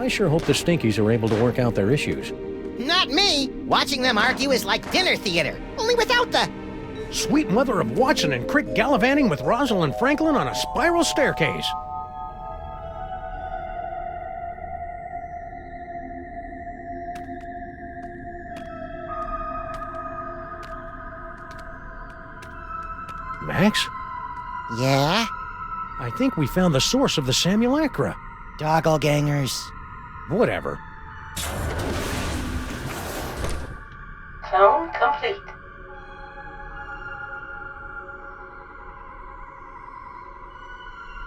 I sure hope the Stinkies are able to work out their issues. Not me! Watching them argue is like dinner theater, only without the... Sweet mother of Watson and Crick gallivanting with Rosalind Franklin on a spiral staircase. Max? Yeah? I think we found the source of the simulacra. Doppelgangers. Whatever. Clone complete.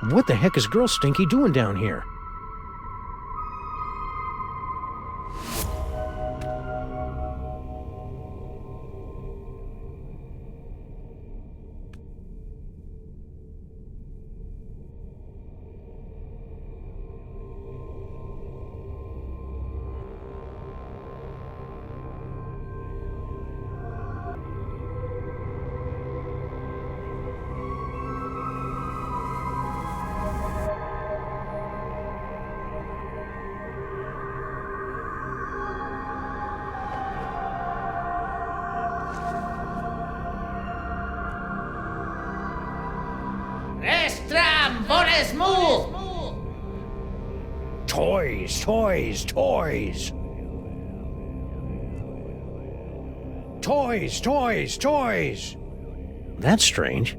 What the heck is Girl Stinky doing down here? Restram, Boris, move! Toys, toys, toys! Toys, toys, toys! That's strange.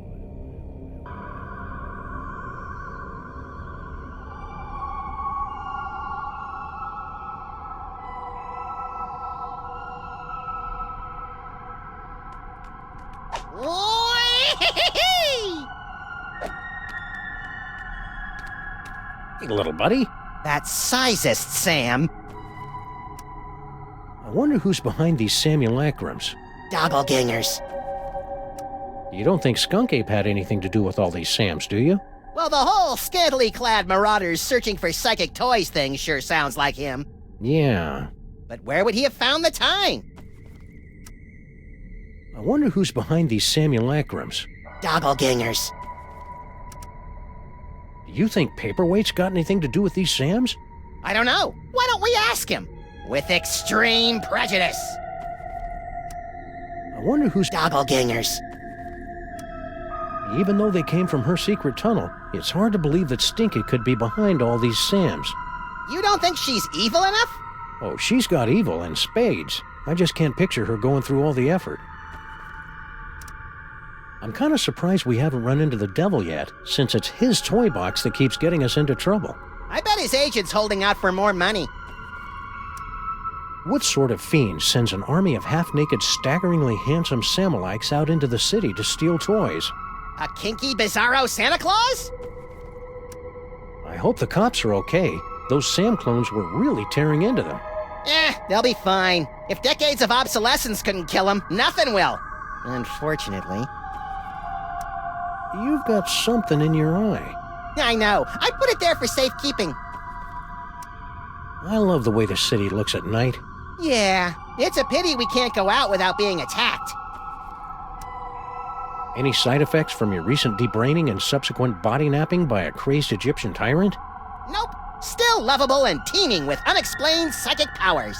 Hey, little buddy. That's sizest, Sam. I wonder who's behind these simulacrums. Doppelgangers. You don't think Skunk Ape had anything to do with all these Sams, do you? Well, the whole scantily clad marauders searching for psychic toys thing sure sounds like him. Yeah. But where would he have found the time? I wonder who's behind these simulacrums. Doppelgangers. Do you think Paperweight's got anything to do with these Sams? I don't know. Why don't we ask him? With extreme prejudice. I wonder who's... Doppelgangers. Even though they came from her secret tunnel, it's hard to believe that Stinky could be behind all these Sams. You don't think she's evil enough? Oh, she's got evil in spades. I just can't picture her going through all the effort. I'm kind of surprised we haven't run into the devil yet, since it's his toy box that keeps getting us into trouble. I bet his agent's holding out for more money. What sort of fiend sends an army of half-naked, staggeringly handsome Samalites out into the city to steal toys? A kinky, bizarro Santa Claus? I hope the cops are okay. Those Sam clones were really tearing into them. They'll be fine. If decades of obsolescence couldn't kill them, nothing will. Unfortunately. You've got something in your eye. I know. I put it there for safekeeping. I love the way the city looks at night. Yeah, it's a pity we can't go out without being attacked. Any side effects from your recent debraining and subsequent body napping by a crazed Egyptian tyrant? Nope. Still lovable and teeming with unexplained psychic powers.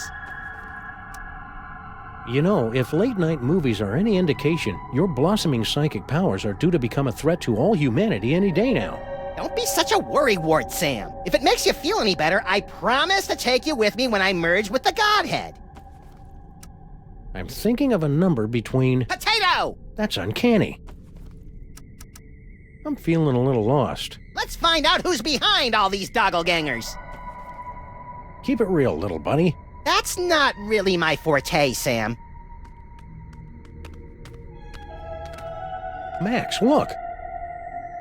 You know, if late-night movies are any indication, your blossoming psychic powers are due to become a threat to all humanity any day now. Don't be such a worrywart, Sam. If it makes you feel any better, I promise to take you with me when I merge with the Godhead. I'm thinking of a number between... Potato! That's uncanny. I'm feeling a little lost. Let's find out who's behind all these doppelgangers. Keep it real, little buddy. That's not really my forte, Sam. Max, look.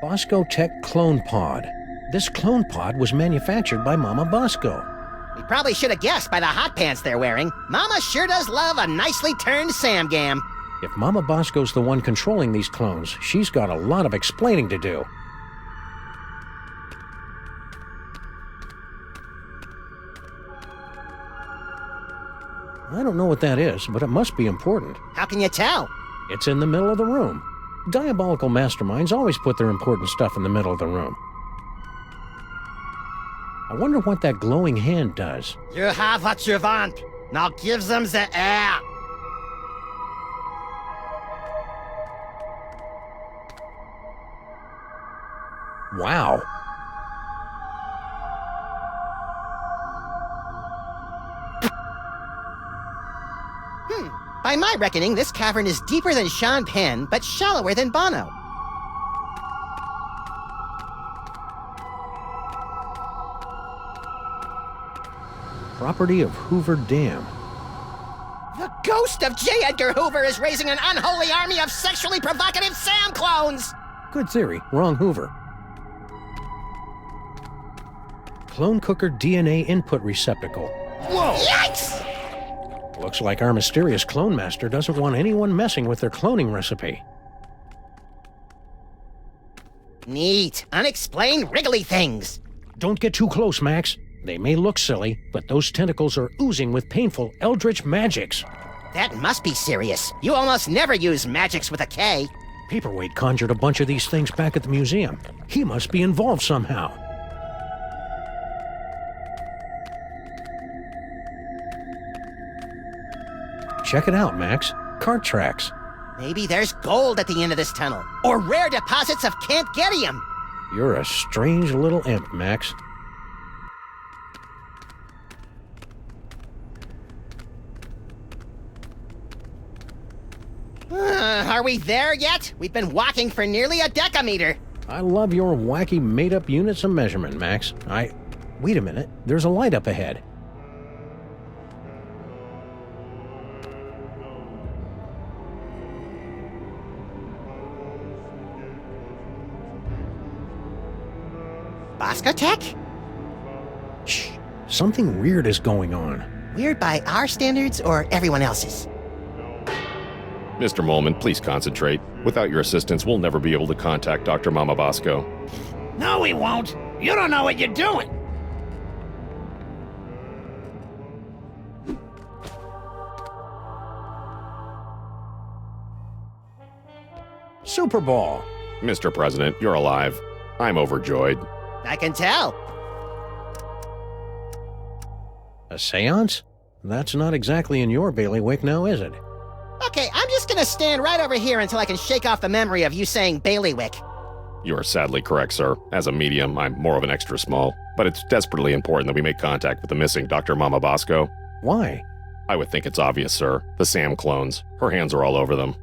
Bosco Tech Clone Pod. This clone pod was manufactured by Mama Bosco. We probably should have guessed by the hot pants they're wearing. Mama sure does love a nicely turned Samgam. If Mama Bosco's the one controlling these clones, she's got a lot of explaining to do. I don't know what that is, but it must be important. How can you tell? It's in the middle of the room. Diabolical masterminds always put their important stuff in the middle of the room. I wonder what that glowing hand does. You have what you want. Now give them the air. Wow. By my reckoning, this cavern is deeper than Sean Penn, but shallower than Bono. Property of Hoover Dam. The ghost of J. Edgar Hoover is raising an unholy army of sexually provocative Sam clones! Good theory. Wrong Hoover. Clone cooker DNA input receptacle. Whoa! Yikes! Looks like our mysterious clone master doesn't want anyone messing with their cloning recipe. Neat. Unexplained wriggly things. Don't get too close, Max. They may look silly, but those tentacles are oozing with painful eldritch magics. That must be serious. You almost never use magics with a K. Paperweight conjured a bunch of these things back at the museum. He must be involved somehow. Check it out, Max. Cart tracks. Maybe there's gold at the end of this tunnel, or rare deposits of Cantgetium. You're a strange little imp, Max. Are we there yet? We've been walking for nearly a decameter. I love your wacky made-up units of measurement, Max. Wait a minute. There's a light up ahead. Bosco Tech? Shh. Something weird is going on. Weird by our standards or everyone else's? Mr. Molman, please concentrate. Without your assistance, we'll never be able to contact Dr. Mama Bosco. No, we won't. You don't know what you're doing. Super Ball. Mr. President, you're alive. I'm overjoyed. I can tell. A seance? That's not exactly in your bailiwick now, is it? Okay, I'm just gonna stand right over here until I can shake off the memory of you saying bailiwick. You are sadly correct, sir. As a medium, I'm more of an extra small. But it's desperately important that we make contact with the missing Dr. Mama Bosco. Why? I would think it's obvious, sir. The Sam clones. Her hands are all over them.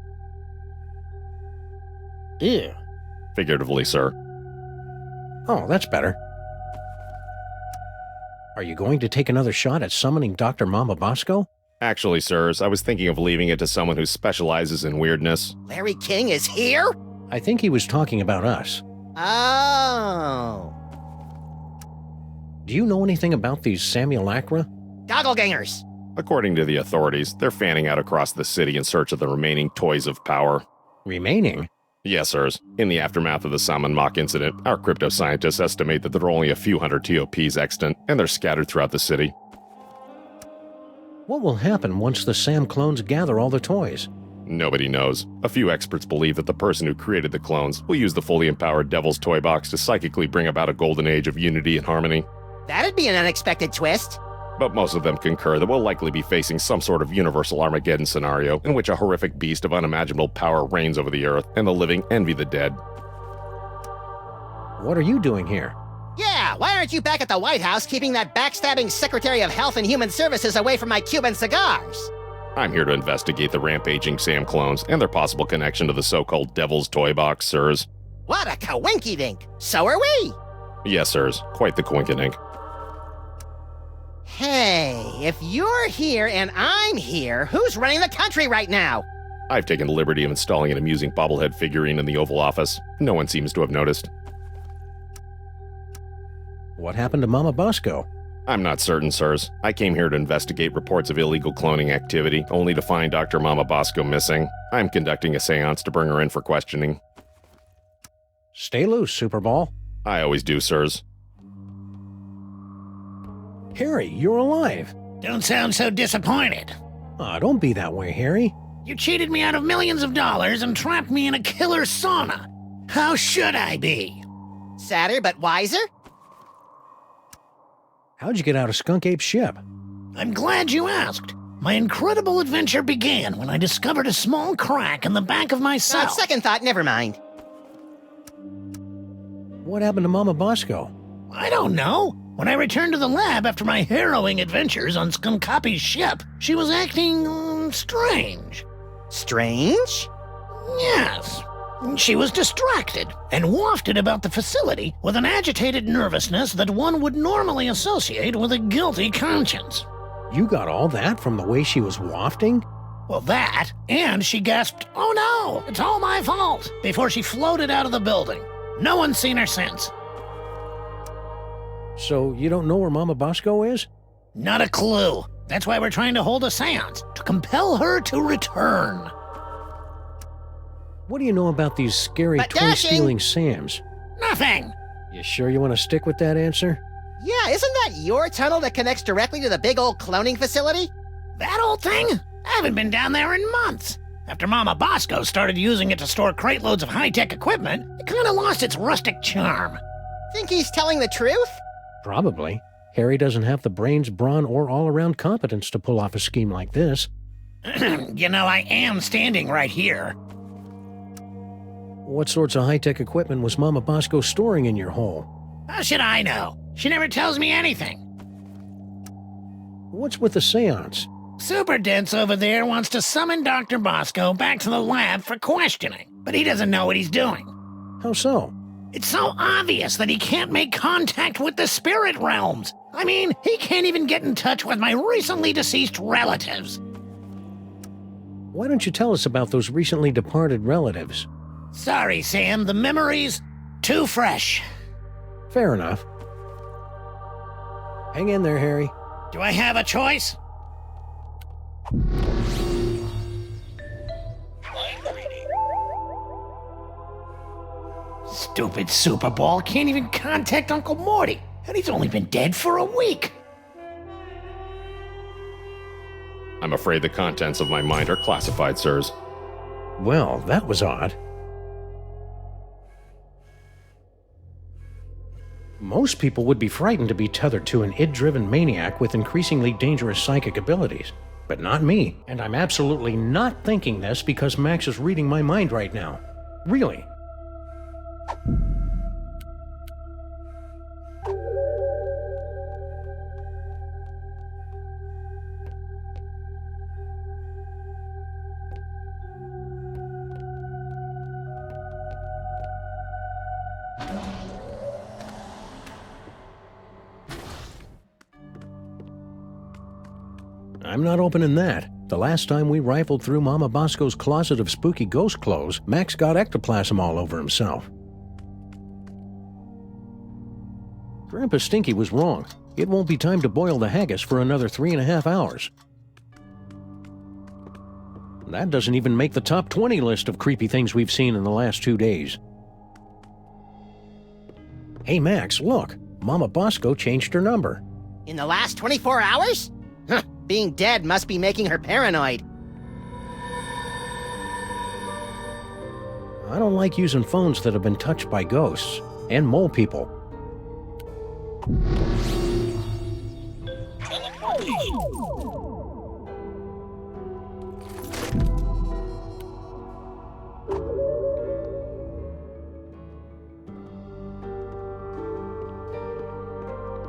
Ew. Figuratively, sir. Oh, that's better. Are you going to take another shot at summoning Dr. Mama Bosco? Actually, sirs, I was thinking of leaving it to someone who specializes in weirdness. Larry King is here? I think he was talking about us. Oh. Do you know anything about these simulacra? Gogglegangers. According to the authorities, they're fanning out across the city in search of the remaining toys of power. Remaining? Yes, sirs. In the aftermath of the Salmon Mock incident, our crypto scientists estimate that there are only a few hundred TOPs extant, and they're scattered throughout the city. What will happen once the Sam clones gather all the toys? Nobody knows. A few experts believe that the person who created the clones will use the fully empowered Devil's Toy Box to psychically bring about a golden age of unity and harmony. That'd be an unexpected twist. But most of them concur that we'll likely be facing some sort of universal Armageddon scenario in which a horrific beast of unimaginable power reigns over the earth, and the living envy the dead. What are you doing here? Yeah, why aren't you back at the White House keeping that backstabbing Secretary of Health and Human Services away from my Cuban cigars? I'm here to investigate the rampaging Sam clones and their possible connection to the so-called Devil's Toy Box, sirs. What a coinkydink! So are we! Yes, sirs. Quite the coinkydink. Hey, if you're here and I'm here, who's running the country right now? I've taken the liberty of installing an amusing bobblehead figurine in the Oval Office. No one seems to have noticed. What happened to Mama Bosco? I'm not certain, sirs. I came here to investigate reports of illegal cloning activity, only to find Dr. Mama Bosco missing. I'm conducting a seance to bring her in for questioning. Stay loose, Super Ball. I always do, sirs. Harry, you're alive. Don't sound so disappointed. Aw, don't be that way, Harry. You cheated me out of millions of dollars and trapped me in a killer sauna. How should I be? Sadder but wiser? How'd you get out of Skunk Ape's ship? I'm glad you asked. My incredible adventure began when I discovered a small crack in the back of my On cell. second thought, never mind. What happened to Mama Bosco? I don't know. When I returned to the lab after my harrowing adventures on Skunkapi's ship, she was acting strange. Strange? Yes. She was distracted and wafted about the facility with an agitated nervousness that one would normally associate with a guilty conscience. You got all that from the way she was wafting? Well, that, and she gasped, "Oh no, it's all my fault," before she floated out of the building. No one's seen her since. So you don't know where Mama Bosco is? Not a clue. That's why we're trying to hold a seance, to compel her to return. What do you know about these scary But toy-stealing Sams? Nothing. You sure you want to stick with that answer? Yeah, isn't that your tunnel that connects directly to the big old cloning facility? That old thing? I haven't been down there in months. After Mama Bosco started using it to store crate loads of high-tech equipment, it kind of lost its rustic charm. Think he's telling the truth? Probably. Harry doesn't have the brains, brawn, or all-around competence to pull off a scheme like this. You know, I am standing right here. What sorts of high-tech equipment was Mama Bosco storing in your hole? How should I know? She never tells me anything. What's with the seance? Super Dense over there wants to summon Dr. Bosco back to the lab for questioning, but he doesn't know what he's doing. How so? It's so obvious that he can't make contact with the spirit realms. I mean, he can't even get in touch with my recently deceased relatives. Why don't you tell us about those recently departed relatives? Sorry, Sam, the memories too fresh. Fair enough. Hang in there, Harry. Do I have a choice? Stupid Super Ball can't even contact Uncle Morty, and he's only been dead for a week. I'm afraid the contents of my mind are classified, sirs. Well, that was odd. Most people would be frightened to be tethered to an id-driven maniac with increasingly dangerous psychic abilities. But not me. And I'm absolutely not thinking this because Max is reading my mind right now. Really. I'm not opening that. The last time we rifled through Mama Bosco's closet of spooky ghost clothes, Max got ectoplasm all over himself. Grandpa Stinky was wrong. It won't be time to boil the haggis for another 3.5 hours. That doesn't even make the top 20 list of creepy things we've seen in the last 2 days. Hey Max, look. Mama Bosco changed her number. In the last 24 hours? Huh, being dead must be making her paranoid. I don't like using phones that have been touched by ghosts and mole people.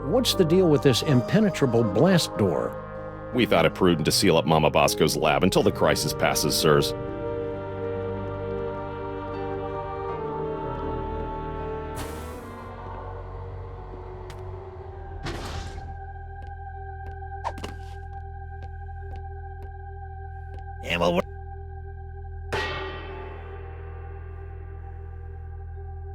What's the deal with this impenetrable blast door? We thought it prudent to seal up Mama Bosco's lab until the crisis passes, sirs. And well,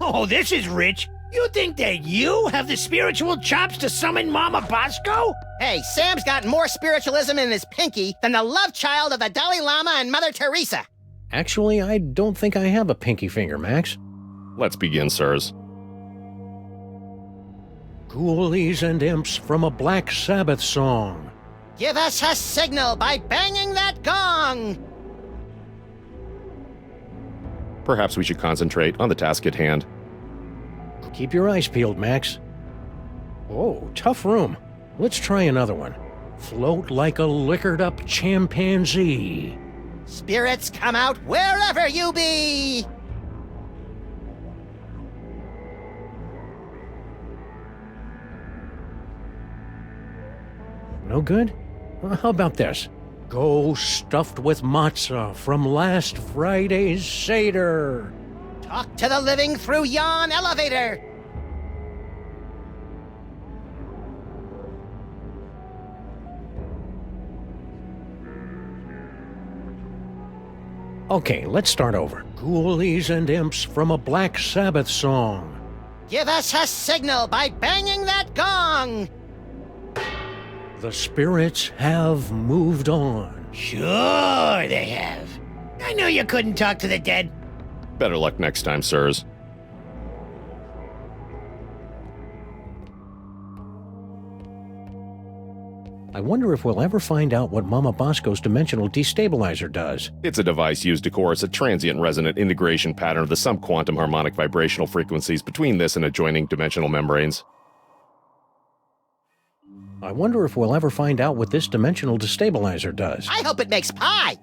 oh, this is rich. You think that you have the spiritual chops to summon Mama Bosco? Hey, Sam's got more spiritualism in his pinky than the love child of the Dalai Lama and Mother Teresa. Actually, I don't think I have a pinky finger, Max. Let's begin, sirs. Ghoulies and imps from a Black Sabbath song. Give us a signal by banging that gong! Perhaps we should concentrate on the task at hand. Keep your eyes peeled, Max. Whoa, tough room. Let's try another one. Float like a liquored up chimpanzee. Spirits, come out wherever you be! No good? Well, how about this? Go stuffed with matzah from last Friday's Seder. Talk to the living through yon elevator! Okay, let's start over. Ghoulies and imps from a Black Sabbath song. Give us a signal by banging that gong! The spirits have moved on. Sure they have. I knew you couldn't talk to the dead. Better luck next time, sirs. I wonder if we'll ever find out what Mama Bosco's dimensional destabilizer does. It's a device used to coerce a transient resonant integration pattern of the subquantum harmonic vibrational frequencies between this and adjoining dimensional membranes. I wonder if we'll ever find out what this dimensional destabilizer does. I hope it makes pie!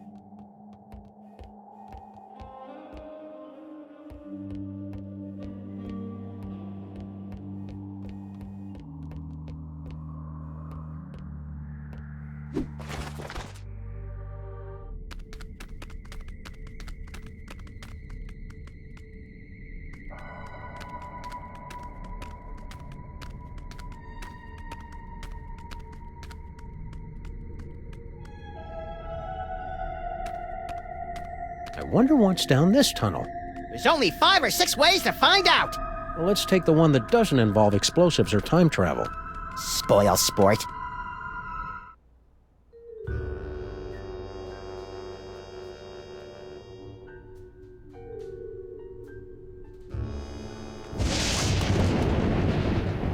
I wonder what's down this tunnel. There's only 5 or 6 ways to find out! Well, let's take the one that doesn't involve explosives or time travel. Spoil sport.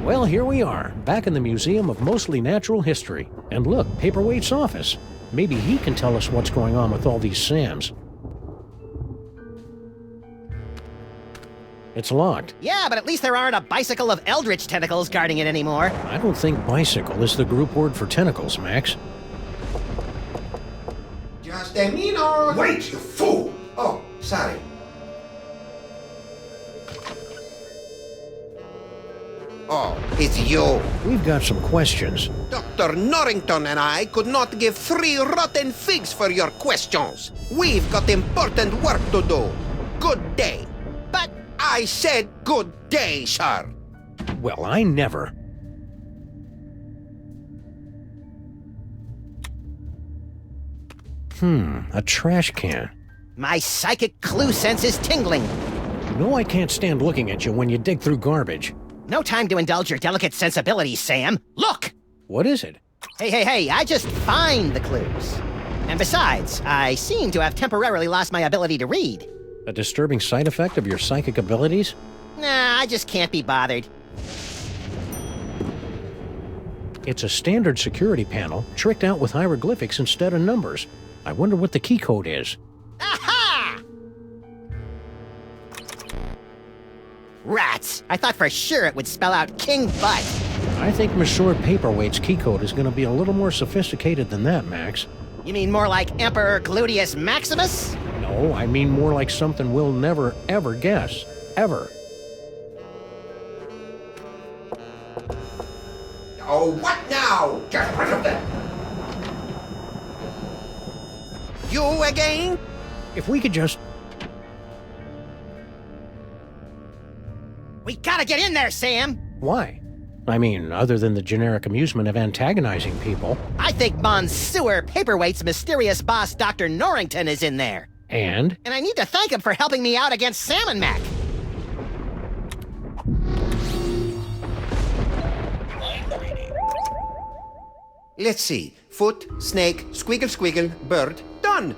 Well, here we are, back in the Museum of Mostly Natural History. And look, Paperweight's office. Maybe he can tell us what's going on with all these SAMs. It's locked. Yeah, but at least there aren't a bicycle of eldritch tentacles guarding it anymore. I don't think bicycle is the group word for tentacles, Max. Just a minute! Wait, you fool! Oh, sorry. Oh, it's you. We've got some questions. Dr. Norrington and I could not give 3 rotten figs for your questions. We've got important work to do. Good day. But I said good day, sir. Well, I never. A trash can. my psychic clue sense is tingling. You know I can't stand looking at you when you dig through garbage. No time to indulge your delicate sensibilities, Sam. Look! What is it? Hey, I just find the clues. And besides, I seem to have temporarily lost my ability to read. A disturbing side effect of your psychic abilities? Nah, I just can't be bothered. It's a standard security panel, tricked out with hieroglyphics instead of numbers. I wonder what the key code is. Aha! Rats! I thought for sure it would spell out King Butt. I think Monsieur Paperweight's key code is going to be a little more sophisticated than that, Max. You mean more like Emperor Gluteus Maximus? No, I mean more like something we'll never, ever guess. Ever. Oh, what now? Get rid of them! You again? If we could just... We gotta get in there, Sam! Why? I mean, other than the generic amusement of antagonizing people. I think Monsieur Paperweight's mysterious boss, Dr. Norrington, is in there. And? And I need to thank him for helping me out against Salmon Mac. Let's see. Foot, snake, squiggle squiggle, bird. Done!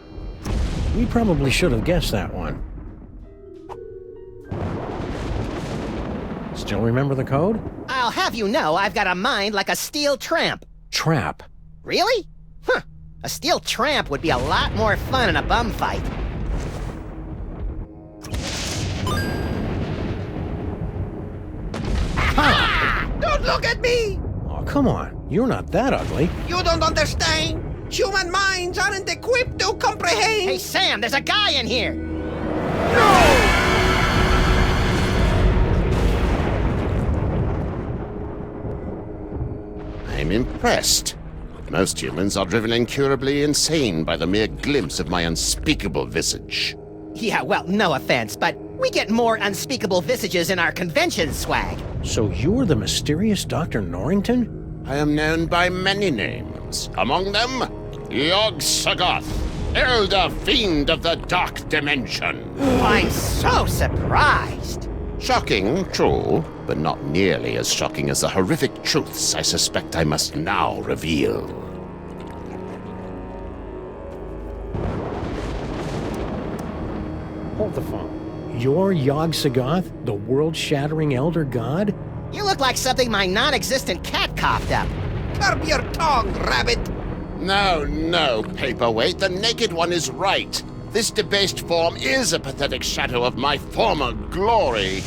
We probably should have guessed that one. Still remember the code? I'll have you know I've got a mind like a steel tramp. Trap. Really? Huh. A steel tramp would be a lot more fun in a bum fight. Ah! Don't look at me! Oh, come on, you're not that ugly. You don't understand. Human minds aren't equipped to comprehend. Hey, Sam, there's a guy in here! I'm impressed. Most humans are driven incurably insane by the mere glimpse of my unspeakable visage. Yeah, well, no offense, but we get more unspeakable visages in our convention swag. So you're the mysterious Dr. Norrington? I am known by many names. Among them, Yog-Sothoth, Elder Fiend of the Dark Dimension. I'm so surprised. Shocking, true, but not nearly as shocking as the horrific truths I suspect I must now reveal. Hold the phone. You're Yog-Sothoth, the world-shattering elder god? You look like something my non-existent cat coughed up. Curb your tongue, rabbit. No, Paperweight, the Naked One is right. This debased form is a pathetic shadow of my former glory.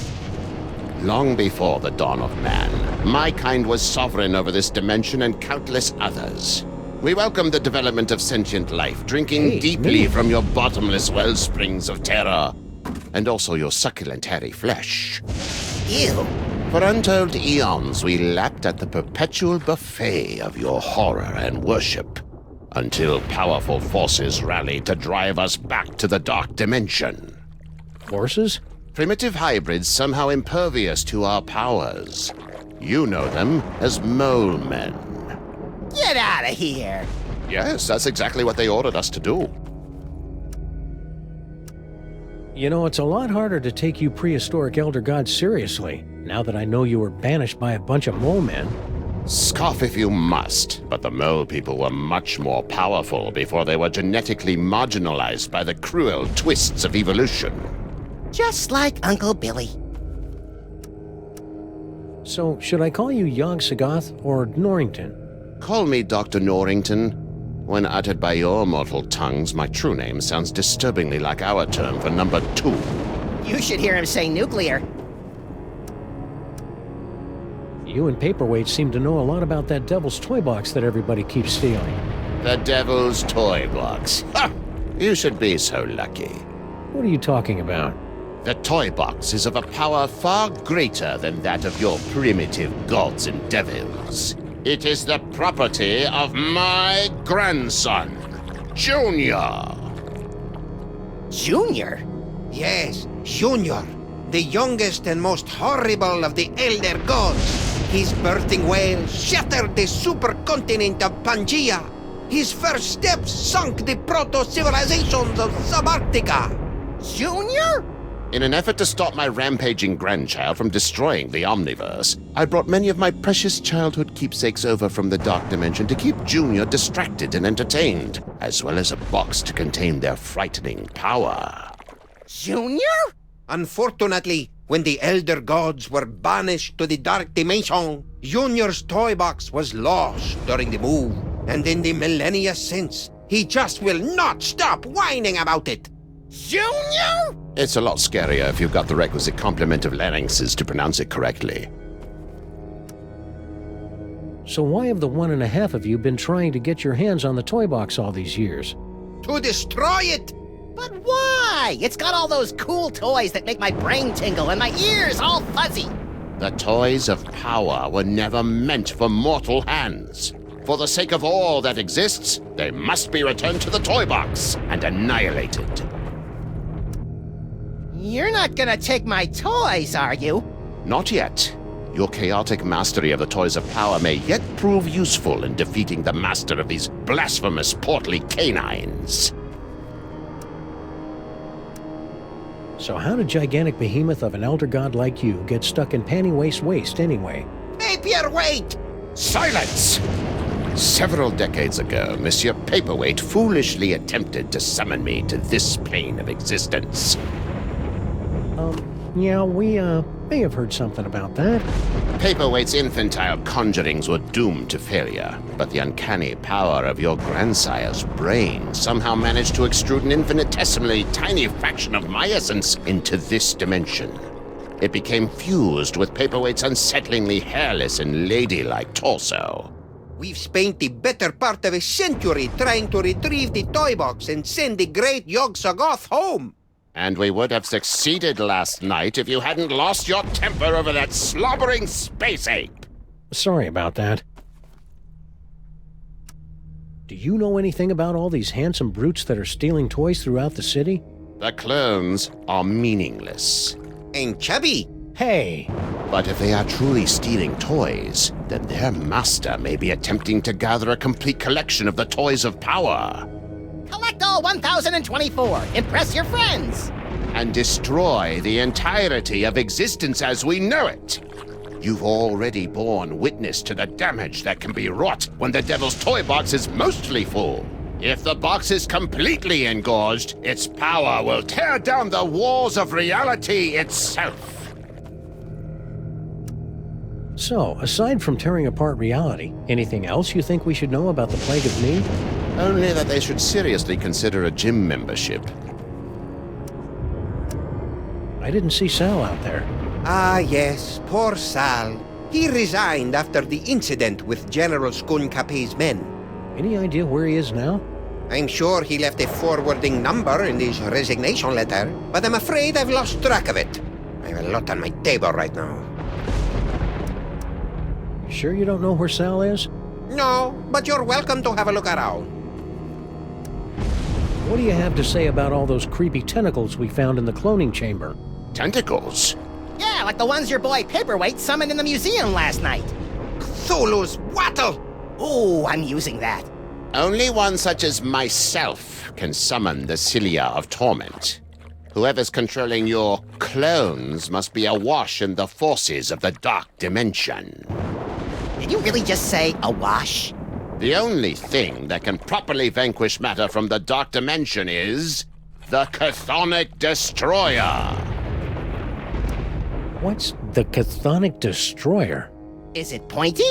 Long before the dawn of man, my kind was sovereign over this dimension and countless others. We welcome the development of sentient life, drinking deeply from your bottomless wellsprings of terror, and also your succulent hairy flesh. Ew. For untold eons, we lapped at the perpetual buffet of your horror and worship, until powerful forces rallied to drive us back to the Dark Dimension. Forces? Primitive hybrids somehow impervious to our powers. You know them as mole men. Get out of here. Yes, that's exactly what they ordered us to do. You know, it's a lot harder to take you prehistoric elder gods seriously, now that I know you were banished by a bunch of mole men. Scoff if you must, but the mole people were much more powerful before they were genetically marginalized by the cruel twists of evolution. Just like Uncle Billy. So, should I call you Yog-Sothoth or Norrington? Call me Dr. Norrington. When uttered by your mortal tongues, my true name sounds disturbingly like our term for number 2. You should hear him say nuclear. You and Paperweight seem to know a lot about that devil's toy box that everybody keeps stealing. The Devil's Toy Box. Ha! You should be so lucky. What are you talking about? The toy box is of a power far greater than that of your primitive gods and devils. It is the property of my grandson, Junior. Junior? Yes, Junior, the youngest and most horrible of the Elder Gods. His birthing wail shattered the supercontinent of Pangea. His first steps sunk the proto-civilizations of Subarctica. Junior? In an effort to stop my rampaging grandchild from destroying the Omniverse, I brought many of my precious childhood keepsakes over from the Dark Dimension to keep Junior distracted and entertained, as well as a box to contain their frightening power. Junior? Unfortunately, when the Elder Gods were banished to the Dark Dimension, Junior's toy box was lost during the move. And in the millennia since, he just will not stop whining about it. Junior? It's a lot scarier if you've got the requisite complement of larynxes to pronounce it correctly. So why have the 1.5 of you been trying to get your hands on the toy box all these years? To destroy it! But why? It's got all those cool toys that make my brain tingle and my ears all fuzzy. The toys of power were never meant for mortal hands. For the sake of all that exists, they must be returned to the toy box and annihilated. You're not gonna take my toys, are you? Not yet. Your chaotic mastery of the toys of power may yet prove useful in defeating the master of these blasphemous portly canines. So how did gigantic behemoth of an elder god like you get stuck in panty waist anyway? Paperweight! Silence! Several decades ago, Monsieur Paperweight foolishly attempted to summon me to this plane of existence. Yeah, we, may have heard something about that. Paperweight's infantile conjurings were doomed to failure, but the uncanny power of your grandsire's brain somehow managed to extrude an infinitesimally tiny fraction of my essence into this dimension. it became fused with Paperweight's unsettlingly hairless and ladylike torso. We've spent the better part of a century trying to retrieve the toy box and send the great Yog-Sothoth home. And we would have succeeded last night if you hadn't lost your temper over that slobbering space ape. Sorry about that. Do you know anything about all these handsome brutes that are stealing toys throughout the city? The clones are meaningless. And chubby. Hey! But if they are truly stealing toys, then their master may be attempting to gather a complete collection of the toys of power. Collect all 1,024. Impress your friends. And destroy the entirety of existence as we know it. You've already borne witness to the damage that can be wrought when the Devil's Toy Box is mostly full. If the box is completely engorged, its power will tear down the walls of reality itself. So, aside from tearing apart reality, anything else you think we should know about the Plague of Need? Only that they should seriously consider a gym membership. I didn't see Sal out there. Ah, yes, poor Sal. He resigned after the incident with General Skunkapé's men. Any idea where he is now? I'm sure he left a forwarding number in his resignation letter, but I'm afraid I've lost track of it. I have a lot on my table right now. Sure you don't know where Sal is? No, but you're welcome to have a look around. What do you have to say about all those creepy tentacles we found in the cloning chamber? Tentacles? Yeah, like the ones your boy Paperweight summoned in the museum last night. Cthulhu's wattle! Ooh, I'm using that. Only one such as myself can summon the Cilia of Torment. Whoever's controlling your clones must be awash in the forces of the Dark Dimension. Did you really just say awash? The only thing that can properly vanquish matter from the Dark Dimension is the Chthonic Destroyer. What's the Chthonic Destroyer? Is it pointy?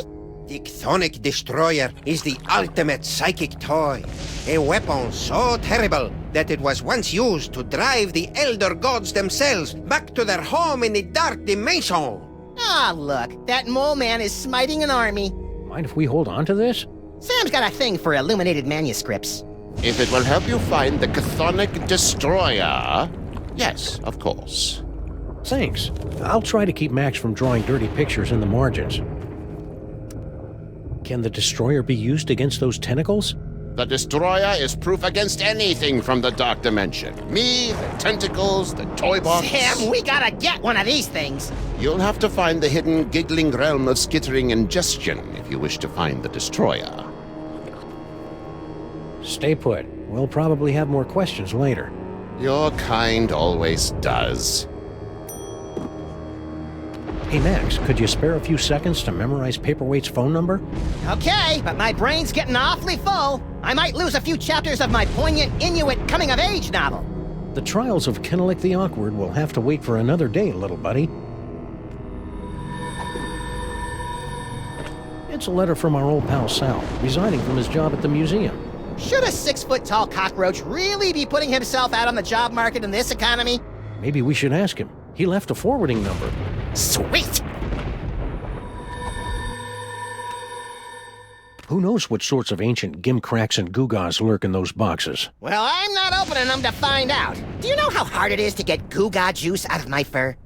The Chthonic Destroyer is the ultimate psychic toy. A weapon so terrible that it was once used to drive the Elder Gods themselves back to their home in the Dark Dimension. Ah, look, that mole man is smiting an army. Mind if we hold on to this? Sam's got a thing for illuminated manuscripts. If it will help you find the Chthonic Destroyer, yes, of course. Thanks. I'll try to keep Max from drawing dirty pictures in the margins. Can the Destroyer be used against those tentacles? The Destroyer is proof against anything from the Dark Dimension. Me, the tentacles, the toy box. Sam, we gotta get one of these things. You'll have to find the hidden giggling realm of skittering ingestion if you wish to find the Destroyer. Stay put. We'll probably have more questions later. Your kind always does. Hey Max, could you spare a few seconds to memorize Paperweight's phone number? Okay, but my brain's getting awfully full. I might lose a few chapters of my poignant Inuit coming-of-age novel. The trials of Kennelik the Awkward will have to wait for another day, little buddy. It's a letter from our old pal Sal, resigning from his job at the museum. Should a 6-foot-tall cockroach really be putting himself out on the job market in this economy? Maybe we should ask him. He left a forwarding number. Sweet! Who knows what sorts of ancient gimcracks and gewgaws lurk in those boxes? Well, I'm not opening them to find out. Do you know how hard it is to get gewgaw juice out of my fur?